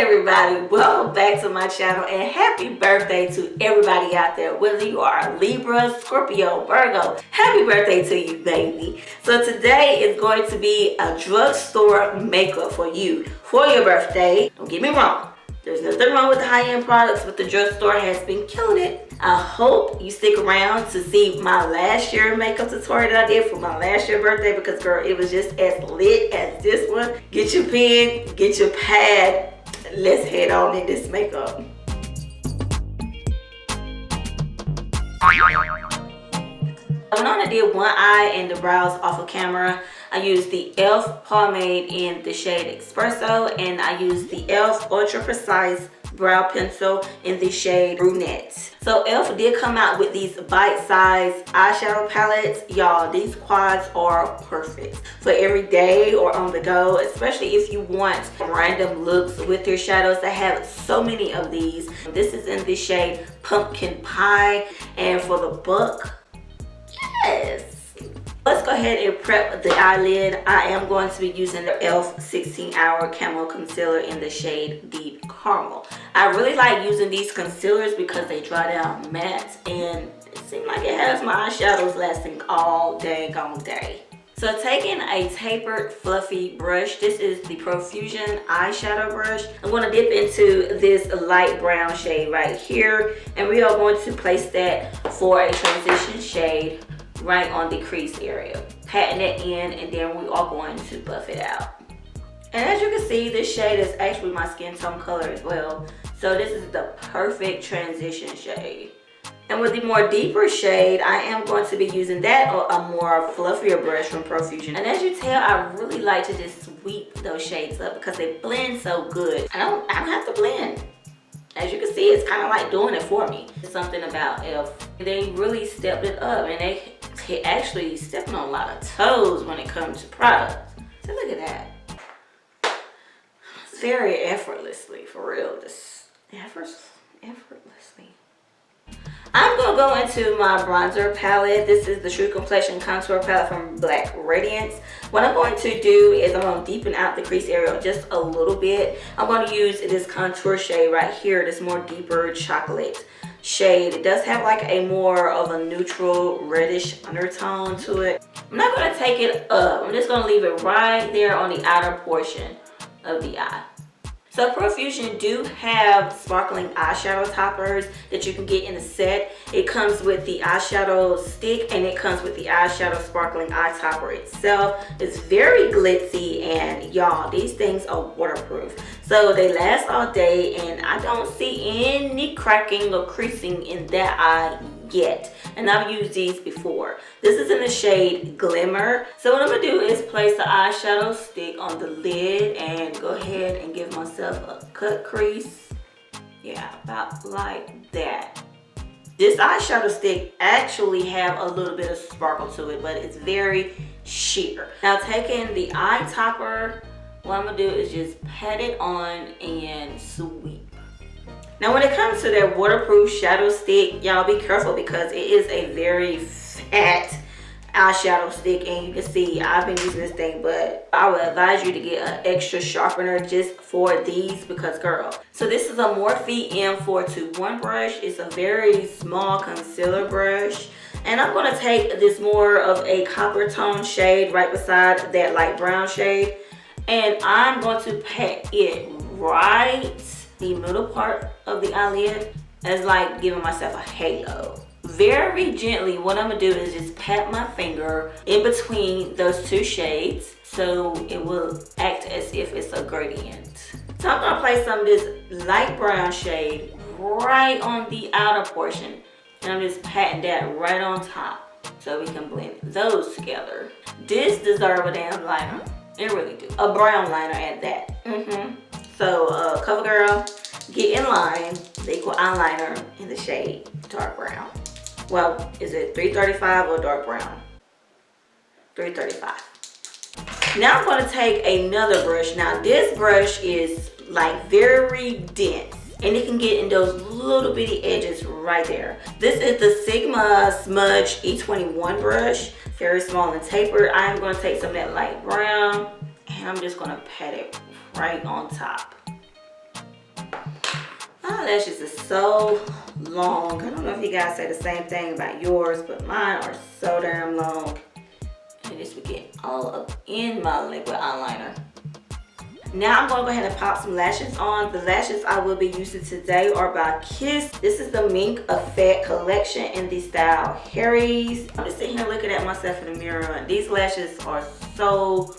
everybody, welcome back to my channel and happy birthday to everybody out there, whether you are a Libra, Scorpio, Virgo. Happy birthday to you, baby. So today is going to be a drugstore makeup for you for your birthday. Don't get me wrong, there's nothing wrong with the high-end products, but the drugstore has been killing it. I hope you stick around to see my last year makeup tutorial that I did for my last year birthday, because girl, it was just as lit as this one. Get your pen, get your pad, let's head on in this makeup. When I did one eye and the brows off of camera, I used the e.l.f. pomade in the shade Espresso, and I used the e.l.f. Ultra Precise brow pencil in the shade Brunette. So e.l.f. did come out with these bite-sized eyeshadow palettes. Y'all, these quads are perfect for every day or on the go, especially if you want random looks with your shadows. They have so many of these. This is in the shade Pumpkin Pie, and for the buck, yes. Let's go ahead and prep the eyelid. I am going to be using the e.l.f. 16-Hour Camo Concealer in the shade Deep Caramel. I really like using these concealers because they dry down matte, and it seems like it has my eyeshadows lasting all dang day. So taking a tapered fluffy brush, this is the Profusion eyeshadow brush. I'm going to dip into this light brown shade right here, and we are going to place that for a transition shade right on the crease area, patting it in, and then we are going to buff it out. And as you can see, this shade is actually my skin tone color as well, so this is the perfect transition shade. And with the more deeper shade, I am going to be using that or a more fluffier brush from Profusion. And as you tell, I really like to just sweep those shades up because they blend so good. I don't have to blend. As you can see, it's kind of like doing it for me. It's something about e.l.f. They really stepped it up, and they actually stepping on a lot of toes when it comes to products. So look at that. It's very effortlessly, for real. Just effortlessly. I'm going to go into my bronzer palette. This is the True Complexion Contour Palette from Black Radiance. What I'm going to do is I'm going to deepen out the crease area just a little bit. I'm going to use this contour shade right here, this more deeper chocolate shade. It does have like a more of a neutral reddish undertone to it. I'm not going to take it up. I'm just going to leave it right there on the outer portion of the eye. So Profusion do have sparkling eyeshadow toppers that you can get in the set. It comes with the eyeshadow stick, and it comes with the eyeshadow sparkling eye topper itself. It's very glitzy, and y'all, these things are waterproof. So they last all day, and I don't see any cracking or creasing in that eye yet. And I've used these before. This is in the shade Glimmer. So what I'm gonna do is place the eyeshadow stick on the lid and go ahead and give myself a cut crease. Yeah, about like that. This eyeshadow stick actually have a little bit of sparkle to it, but it's very sheer. Now taking the eye topper, what I'm gonna do is just pat it on and sweep. Now when it comes to that waterproof shadow stick, y'all be careful because it is a very fat eyeshadow stick, and you can see I've been using this thing, but I would advise you to get an extra sharpener just for these because girl. So this is a Morphe M421 brush. It's a very small concealer brush, and I'm going to take this more of a copper tone shade right beside that light brown shade, and I'm going to pat it right the middle part of the eyelid as like giving myself a halo. Very gently, what I'm gonna do is just pat my finger in between those two shades so it will act as if it's a gradient. So I'm gonna place some of this light brown shade right on the outer portion, and I'm just patting that right on top so we can blend those together. This deserves a damn liner. It really do. A brown liner at that. So Covergirl, get in line. The equal eyeliner in the shade dark brown. Well, is it 335 or dark brown? 335. Now I'm going to take another brush. Now this brush is like very dense, and it can get in those little bitty edges right there. This is the Sigma Smudge E21 brush. Very small and tapered. I am going to take some of that light brown, and I'm just going to pat it right on top. My lashes are so long. I don't know if you guys say the same thing about yours, but mine are so damn long. And this would get all up in my liquid eyeliner. Now I'm going to go ahead and pop some lashes on. The lashes I will be using today are by Kiss. This is the Mink Effect collection in the style Heiress. I'm just sitting here looking at myself in the mirror, and these lashes are so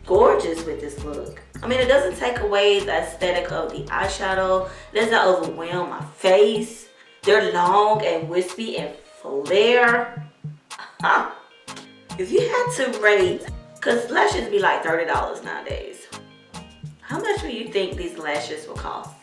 gorgeous with this look. I mean, it doesn't take away the aesthetic of the eyeshadow. It doesn't overwhelm my face. They're long and wispy and flare. If you had to rate, because lashes be like $30 nowadays, how much do you think these lashes will cost?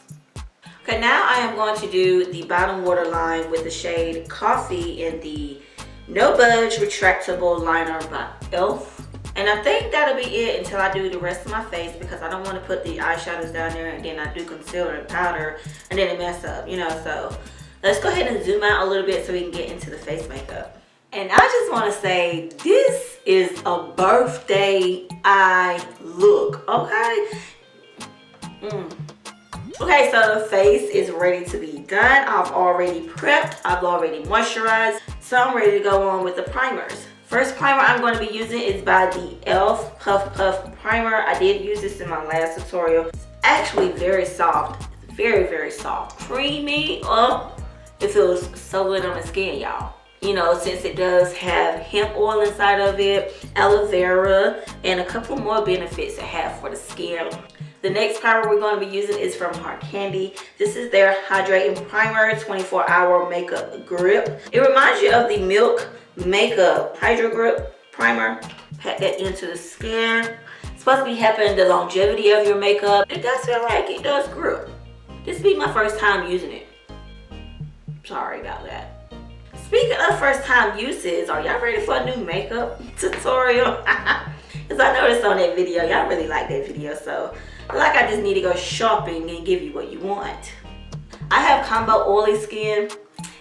Okay, now I am going to do the bottom waterline with the shade Coffee in the No Budge Retractable Liner by e.l.f. And I think that'll be it until I do the rest of my face, because I don't want to put the eyeshadows down there and then I do concealer and powder and then it mess up, you know. So let's go ahead and zoom out a little bit so we can get into the face makeup. And I just want to say, this is a birthday eye look, okay? Okay, so the face is ready to be done. I've already prepped, I've already moisturized, so I'm ready to go on with the primers. First primer I'm going to be using is by the e.l.f. Puff Puff Primer. I did use this in my last tutorial. It's actually very soft, very soft, creamy. Oh, it feels so good on the skin, y'all. You know, since it does have hemp oil inside of it, aloe vera, and a couple more benefits it has for the skin. The next primer we're going to be using is from Hard Candy. This is their Hydrating Primer 24-Hour Makeup Grip. It reminds you of the Milk Makeup Hydro Grip Primer. Pat that into the skin. It's supposed to be helping the longevity of your makeup. It does feel like it does grip. This will be my first time using it. Sorry about that. Speaking of first time uses, are y'all ready for a new makeup tutorial? Because I noticed on that video, y'all really like that video, so like I just need to go shopping and give you what you want. I have combo oily skin,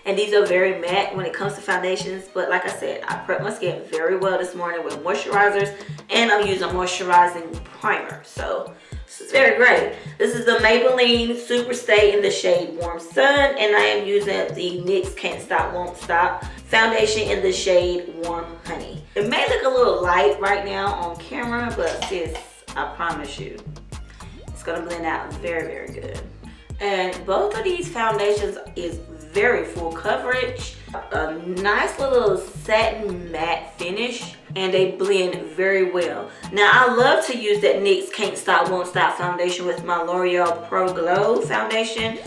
and these are very matte when it comes to foundations, but like I said, I prepped my skin very well this morning with moisturizers, and I'm using moisturizing primer, so this is very great. This is the Maybelline Super Stay in the shade Warm Sun, and I am using the NYX Can't Stop Won't Stop foundation in the shade Warm Honey. It may look a little light right now on camera, but sis, I promise you, it's gonna blend out very good. And both of these foundations is very full coverage, a nice little satin matte finish, and they blend very well. Now I love to use that NYX Can't Stop Won't Stop foundation with my L'Oreal Pro Glow foundation.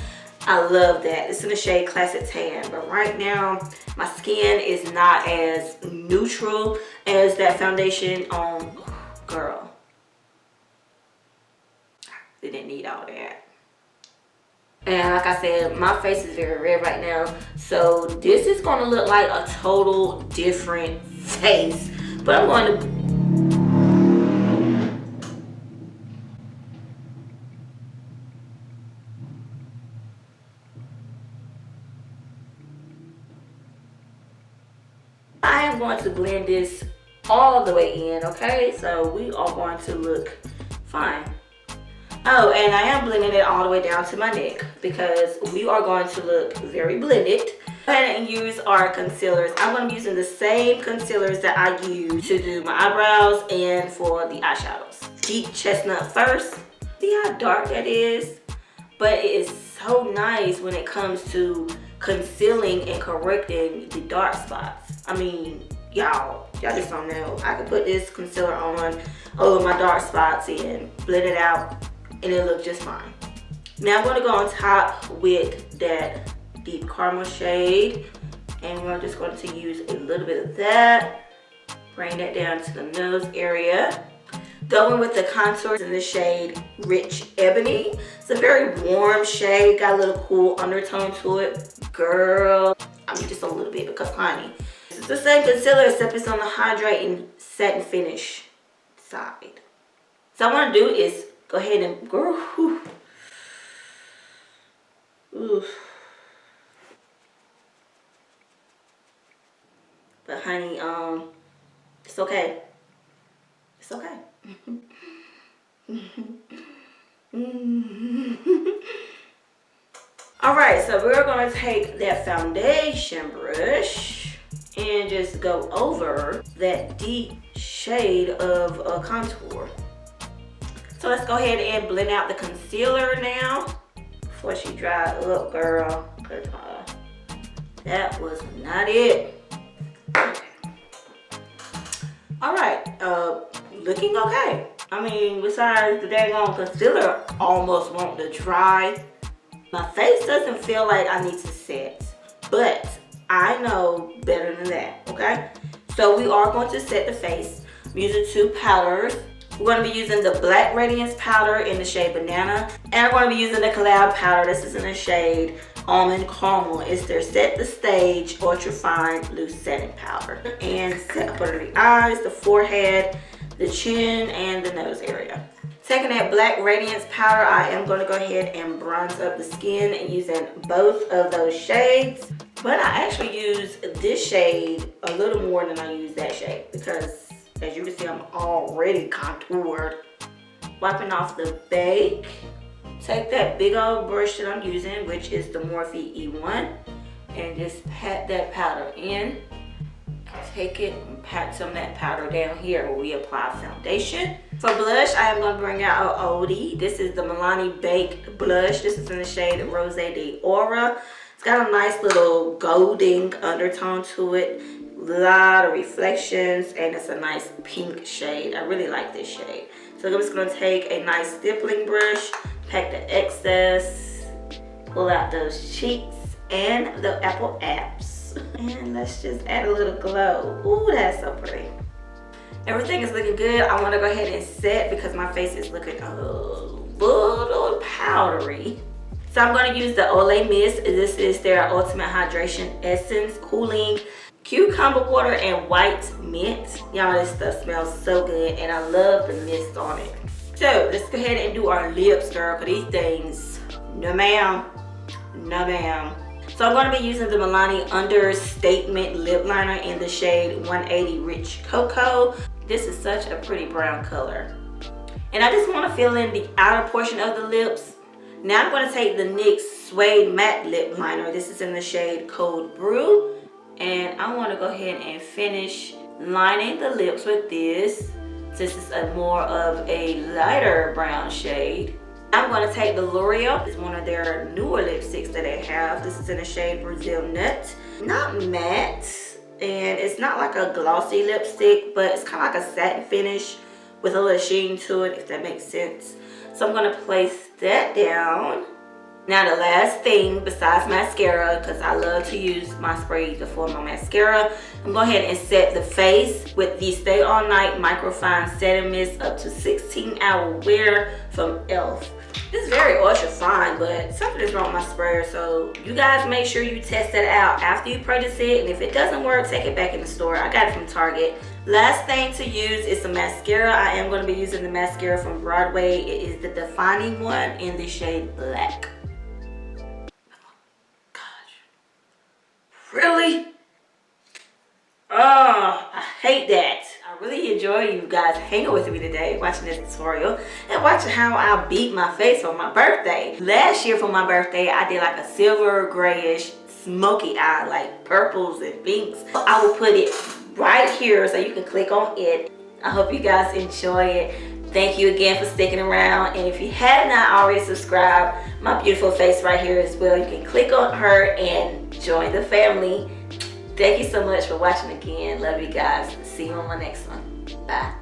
I love that. It's in the shade Classic Tan, but right now my skin is not as neutral as that foundation on. Girl, they didn't need all that. And like I said, my face is very red right now, so this is going to look like a total different face. But I'm going to... I am going to blend this all the way in, okay? So we are going to look fine. Oh, and I am blending it all the way down to my neck because we are going to look very blended. Go ahead and use our concealers. I'm going to be using the same concealers that I use to do my eyebrows and for the eyeshadows. Deep Chestnut first. See how dark that is? But it is so nice when it comes to concealing and correcting the dark spots. I mean, y'all just don't know. I could put this concealer on over my dark spots and blend it out, and it looks just fine. Now I'm going to go on top with that deep caramel shade, and we're just going to use a little bit of that. Bring that down to the nose area. Going with the contours in the shade Rich Ebony. It's a very warm shade, got a little cool undertone to it. Girl, I mean just a little bit because honey, it's the same concealer except it's on the hydrating satin finish side. So what I want to do is go ahead and girl, whew. Ooh. But honey, it's okay. It's okay. Alright, so we're going to take that foundation brush and just go over that deep shade of contour. So let's go ahead and blend out the concealer now before she dries up, girl. Cause that was not it. Alright, looking okay. I mean, besides the daggone concealer almost wanting to dry, my face doesn't feel like I need to set, but I know better than that, okay? So we are going to set the face. I'm using 2 powders. We're going to be using the Black Radiance powder in the shade Banana, and we're going to be using the Cloud powder. This is in the shade Almond Caramel. It's their Set the Stage Ultra Fine Loose Setting Powder. And set up under the eyes, the forehead, the chin, and the nose area. Taking that Black Radiance powder, I am going to go ahead and bronze up the skin and using both of those shades. But I actually use this shade a little more than I use that shade because, as you can see, I'm already contoured. Wiping off the bake. Take that big old brush that I'm using, which is the Morphe E1, and just pat that powder in. Take it and pat some of that powder down here where we apply foundation. For blush, I am going to bring out an oldie. This is the Milani Baked Blush. This is in the shade Rose de Aura. It's got a nice little golden undertone to it. A lot of reflections, and it's a nice pink shade. I really like this shade. So I'm just going to take a nice stippling brush, pack the excess, pull out those cheeks and the apple apps. And let's just add a little glow. Ooh, that's so pretty. Everything is looking good. I want to go ahead and set because my face is looking a little powdery. So I'm going to use the Olay Mist. This is their Ultimate Hydration Essence Cooling Cucumber Water and White Mint. Y'all, this stuff smells so good and I love the mist on it. So let's go ahead and do our lips, girl, because these things, no ma'am, no ma'am. So I'm going to be using the Milani Understatement Lip Liner in the shade 180 Rich Cocoa. This is such a pretty brown color. And I just want to fill in the outer portion of the lips. Now I'm going to take the NYX Suede Matte Lip Liner. This is in the shade Cold Brew. And I want to go ahead and finish lining the lips with this. This is a more of a lighter brown shade. I'm going to take the L'Oreal. It's one of their newer lipsticks that they have. This is in the shade Brazil Nut. Not matte, and it's not like a glossy lipstick, but it's kind of like a satin finish with a little sheen to it, if that makes sense. So I'm going to place that down. Now the last thing besides mascara, because I love to use my spray to form my mascara, I'm going to go ahead and set the face with the Stay All Night Microfine Setting Mist up to 16-hour wear from e.l.f. This is very ultra fine, but something is wrong with my sprayer, so you guys make sure you test it out after you purchase it, and if it doesn't work, take it back in the store. I got it from Target. Last thing to use is some mascara. I am going to be using the mascara from Broadway. It is the Defining one in the shade Black. Really? Oh, I hate that. I really enjoy you guys hanging with me today, watching this tutorial and watching how I beat my face on my birthday. Last year for my birthday, I did like a silver grayish smoky eye, like purples and pinks. I will put it right here so you can click on it. I hope you guys enjoy it. Thank you again for sticking around, and if you have not already subscribed, my beautiful face right here as well, you can click on her and join the family. Thank you so much for watching again. Love you guys. See you on my next one. Bye.